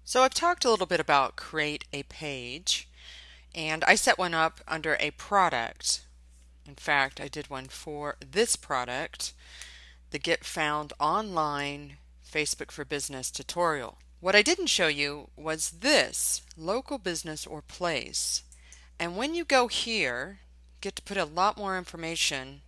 So I've talked a little bit about create a page, and I set one up under a product. In fact, I did one for this product, the Get Found Online Facebook for Business tutorial. What I didn't show you was this, local business or place. And when you go here, you get to put a lot more information,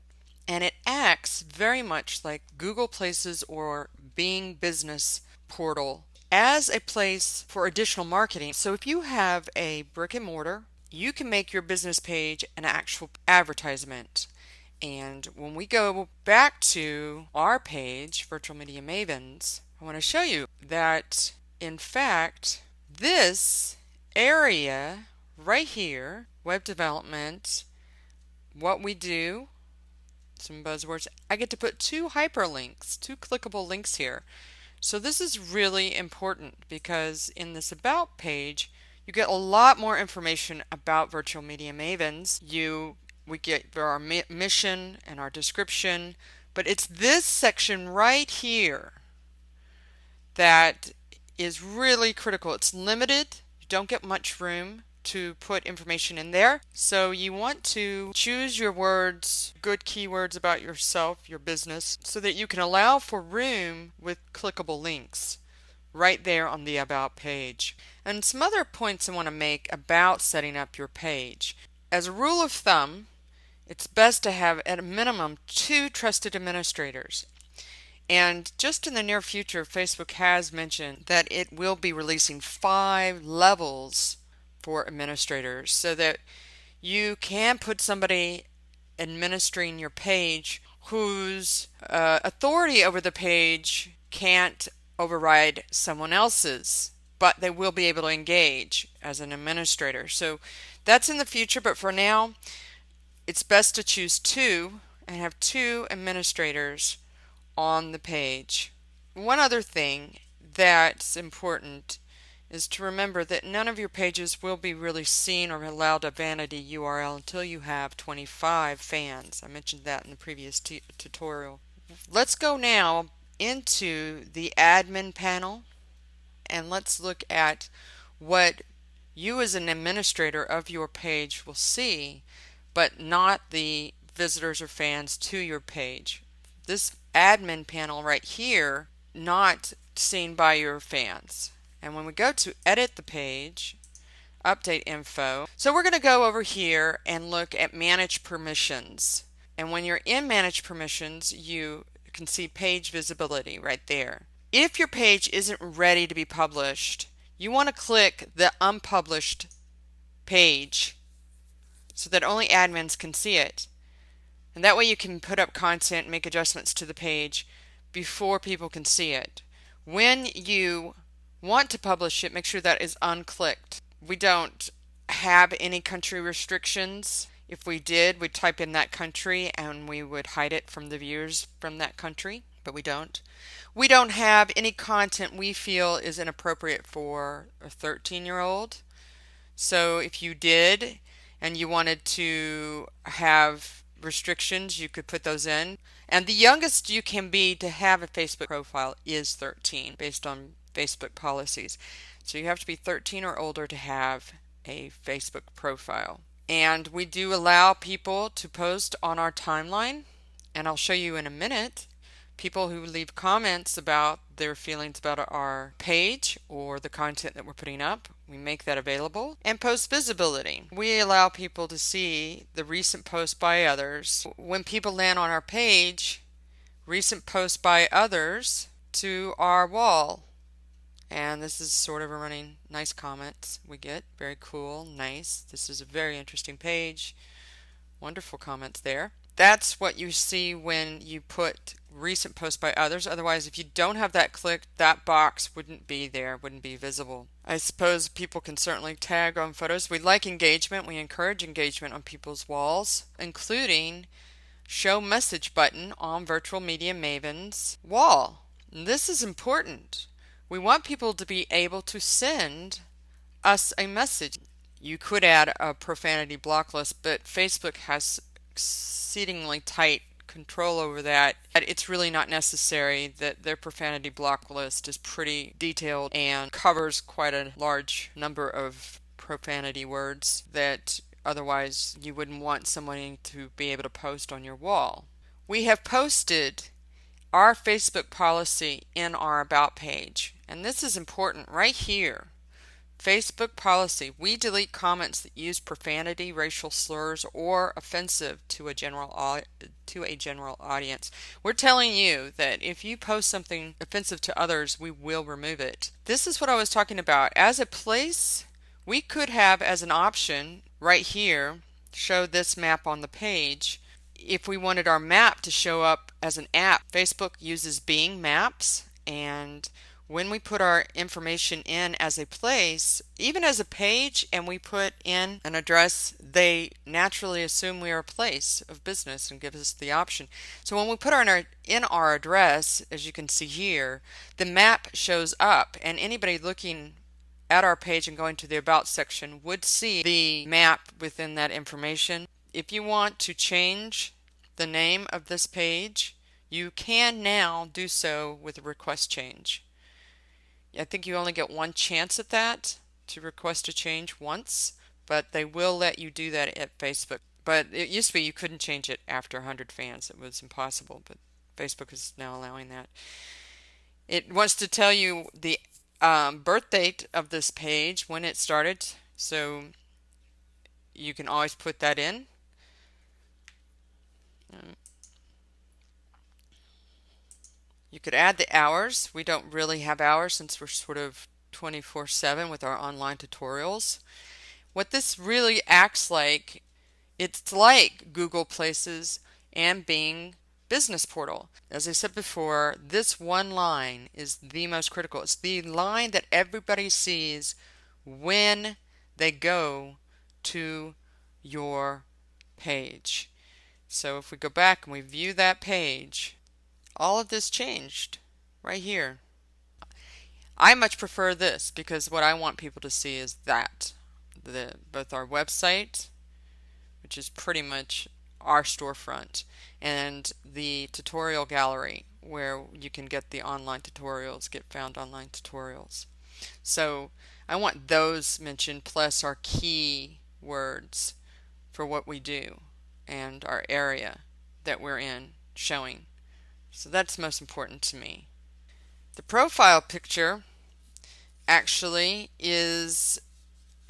and it acts very much like Google Places or Bing Business Portal as a place for additional marketing. So if you have a brick and mortar, you can make your business page an actual advertisement. And when we go back to our page, Virtual Media Mavens, I want to show you that, in fact, this area right here, web development, what we do, some buzzwords, I get to put two hyperlinks, two clickable links here. So this is really important because in this About page, you get a lot more information about Virtual Media Mavens. We get our mission and our description, but it's this section right here that is really critical. It's limited. You don't get much room to put information in there. So you want to choose your words, good keywords about yourself, your business, so that you can allow for room with clickable links right there on the About page. And some other points I want to make about setting up your page. As a rule of thumb, it's best to have at a minimum 2 trusted administrators. And just in the near future, Facebook has mentioned that it will be releasing 5 levels for administrators so that you can put somebody administering your page whose authority over the page can't override someone else's, but they will be able to engage as an administrator. So that's in the future, but for now, it's best to choose 2 and have 2 administrators on the page. One other thing that's important is to remember that none of your pages will be really seen or allowed a vanity URL until you have 25 fans. I mentioned that in the previous tutorial. Let's go now into the admin panel and let's look at what you as an administrator of your page will see, but not the visitors or fans to your page. This admin panel right here, not seen by your fans. And when we go to edit the page, update info, so we're going to go over here and look at manage permissions. And when you're in manage permissions, you can see page visibility right there. If your page isn't ready to be published, you want to click the unpublished page so that only admins can see it. And that way you can put up content and make adjustments to the page before people can see it. When you want to publish it, make sure that is unclicked. We don't have any country restrictions. If we did, we'd type in that country and we would hide it from the viewers from that country, but we don't. We don't have any content we feel is inappropriate for a 13-year-old. So if you did and you wanted to have restrictions, you could put those in. And the youngest you can be to have a Facebook profile is 13 based on Facebook policies. So you have to be 13 or older to have a Facebook profile. And we do allow people to post on our timeline, and I'll show you in a minute. People who leave comments about their feelings about our page or the content that we're putting up, we make that available. And post visibility. We allow people to see the recent posts by others. When people land on our page, recent posts by others to our wall. And this is sort of a running nice comments we get. Very cool, nice. This is a very interesting page. Wonderful comments there. That's what you see when you put recent posts by others. Otherwise, if you don't have that clicked, that box wouldn't be there, wouldn't be visible. I suppose people can certainly tag on photos. We like engagement. We encourage engagement on people's walls, including show message button on Virtual Media Maven's wall. And this is important. We want people to be able to send us a message. You could add a profanity block list, but Facebook has exceedingly tight control over that. It's really not necessary. That their profanity block list is pretty detailed and covers quite a large number of profanity words that otherwise you wouldn't want someone to be able to post on your wall. We have posted our Facebook policy in our About page, and this is important right here. Facebook policy. We delete comments that use profanity, racial slurs, or offensive to a general audience. We're telling you that if you post something offensive to others, we will remove it. This is what I was talking about. As a place, we could have as an option right here, show this map on the page. If we wanted our map to show up as an app, Facebook uses Bing Maps, and when we put our information in as a place, even as a page, and we put in an address, they naturally assume we are a place of business and give us the option. So when we put in our address, as you can see here, the map shows up, and anybody looking at our page and going to the About section would see the map within that information. If you want to change the name of this page, you can now do so with a request change. I think you only get one chance at that, to request a change once, but they will let you do that at Facebook. But it used to be you couldn't change it after 100 fans. It was impossible, but Facebook is now allowing that. It wants to tell you the birth date of this page, when it started, so you can always put that in. You could add the hours. We don't really have hours since we're sort of 24/7 with our online tutorials. What this really acts like, it's like Google Places and Bing Business Portal. As I said before, this one line is the most critical. It's the line that everybody sees when they go to your page. So if we go back and we view that page, all of this changed right here. I much prefer this because what I want people to see is that both our website, which is pretty much our storefront, and the tutorial gallery where you can get the online tutorials, get found online tutorials. So I want those mentioned, plus our key words for what we do and our area that we're in showing. So that's most important to me. The profile picture actually is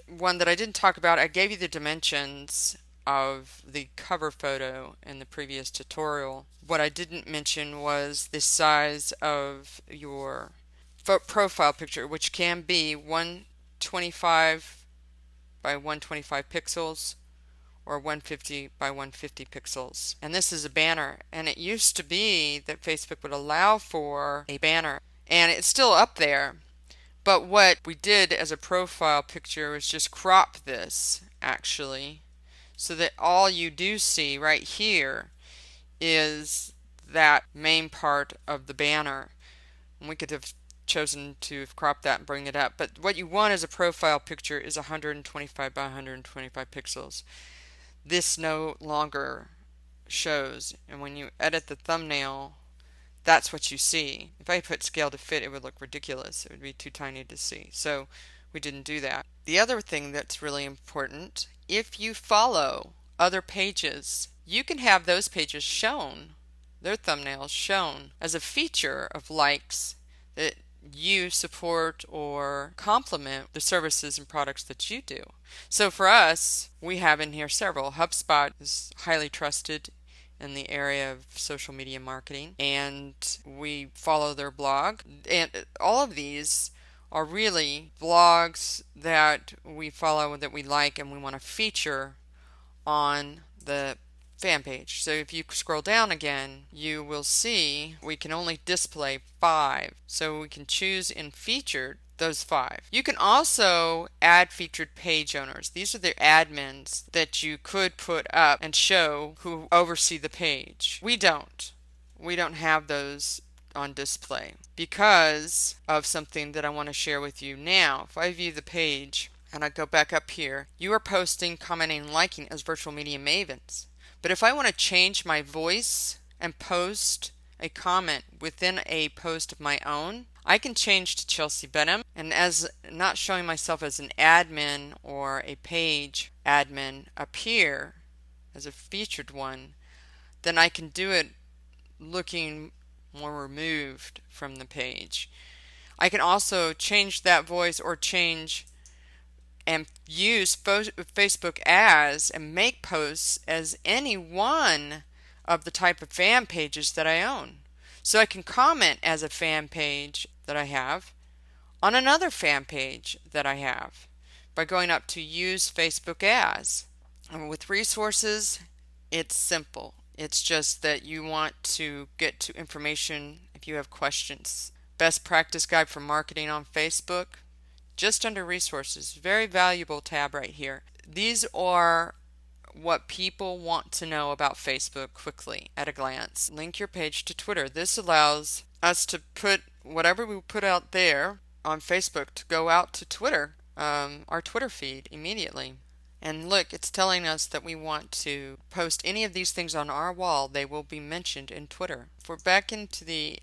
one that I didn't talk about. I gave you the dimensions of the cover photo in the previous tutorial. What I didn't mention was the size of your profile picture, which can be 125 by 125 pixels or 150 by 150 pixels. And this is a banner, and it used to be that Facebook would allow for a banner, and it's still up there. But what we did as a profile picture was just crop this actually, so that all you do see right here is that main part of the banner. And we could have chosen to crop that and bring it up, but what you want as a profile picture is 125 by 125 pixels. This no longer shows, and when you edit the thumbnail, that's what you see. If I put scale to fit, it would look ridiculous. It would be too tiny to see. So we didn't do that. The other thing that's really important, if you follow other pages, you can have those pages shown, their thumbnails shown as a feature of likes that you support or complement the services and products that you do. So for us, we have in here several. HubSpot is highly trusted in the area of social media marketing, and we follow their blog. And all of these are really blogs that we follow, that we like, and we want to feature on the fan page. So if you scroll down again, you will see we can only display 5. So we can choose in featured those 5. You can also add featured page owners. These are the admins that you could put up and show who oversee the page. We don't. We don't have those on display because of something that I want to share with you now. If I view the page and I go back up here, you are posting, commenting, liking as virtual media mavens. But if I want to change my voice and post a comment within a post of my own, I can change to Chelsea Benham, and as not showing myself as an admin or a page admin up here as a featured one, then I can do it looking more removed from the page. I can also change that voice or change and use Facebook as and make posts as any one of the type of fan pages that I own. So I can comment as a fan page that I have on another fan page that I have by going up to use Facebook as. And with resources, it's simple. It's just that you want to get to information if you have questions. Best practice guide for marketing on Facebook, just under resources. Very valuable tab right here. These are what people want to know about Facebook quickly at a glance. Link your page to Twitter. This allows us to put whatever we put out there on Facebook to go out to Twitter, our Twitter feed immediately. And look, it's telling us that we want to post any of these things on our wall. They will be mentioned in Twitter. If we're back into the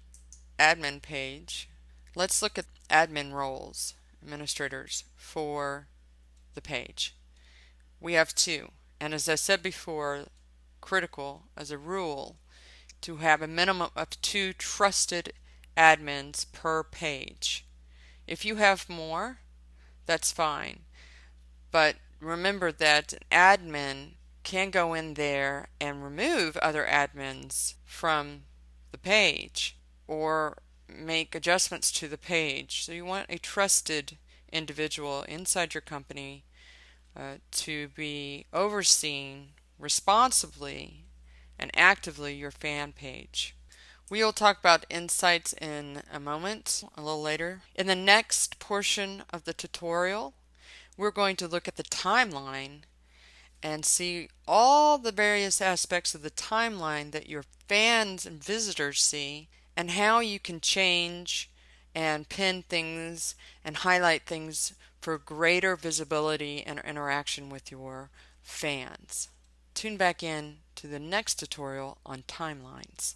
admin page, let's look at admin roles, administrators for the page. We have two. And as I said before, critical as a rule to have a minimum of 2 trusted admins per page. If you have more, that's fine. But remember that an admin can go in there and remove other admins from the page or make adjustments to the page. So you want a trusted individual inside your company to be overseeing responsibly and actively your fan page. We will talk about insights in a moment, a little later. In the next portion of the tutorial, we're going to look at the timeline and see all the various aspects of the timeline that your fans and visitors see and how you can change and pin things and highlight things for greater visibility and interaction with your fans. Tune back in to the next tutorial on timelines.